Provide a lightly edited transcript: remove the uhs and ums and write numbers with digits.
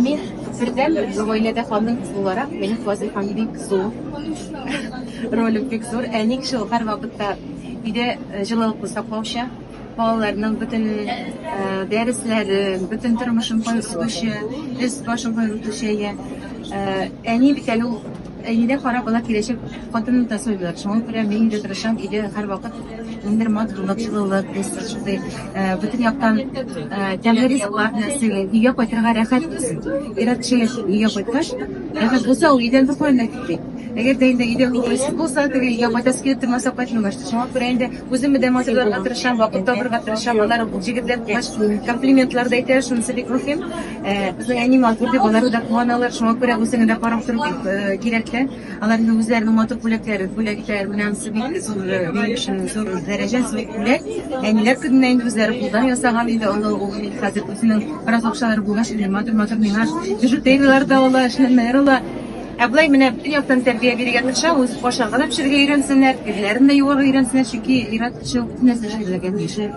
Мин бердән гаиләдә ханның кызы буларак, минем вазифам бик зур. Ролем бик зур. Әни кеше ул һәрвакытта өйдә җылылыкны саклаучы, балаларның бөтен дәресләрен, бөтен тормышын кайгыртучы, өс башын кайгыртучы. Әни бит әле ул әнидә карап ала киләчәк хатынын да сөйләр. Шуңа күрә мин дә тырышам, өйдә һәрвакыт ниндидер матурлык, җылылык, бөтен яктан тәмле ризыкларны сөйләп, өйгә кайтырга рәхәт булсын. Ират кешегә өйгә кайткач, рәхәт булса, ул өйдән бер кайда китми. Әгәр дә инде өйдә уңайсыз булса, теге өйгә кайтасы килеп тормаса кайтмагач, шуңа күрә инде үзем дә матурларга тырышам, вакыт табырга тырышам. Алар җегетләр кач комплиментлар да әйтә, шунысы бик мөһим. Безнең әни матур дип, алар да куаналар, шуңа күрә үзеңә дә карап торып кирәк. Алар үзләренең матур бүләкләре, бүләкләр белән бик зур, минем өчен зур дәрәҗә, зур бүләк. Әниләр көненә инде үзләре кулдан ясаган инде аны ул хәзер үзенең бераз акчалары булгач, матур миңа бижутериялар да ала, эшләнмәләр ала. Болай менә бер яктан тәрбия бирергә тырышам, үз башлаган пешерергә өйрәнсеннәр, ирләрен дә юарга өйрәнсеннәр, чөнки ир-ат кеше күп нәрсә эшләгән яшәр.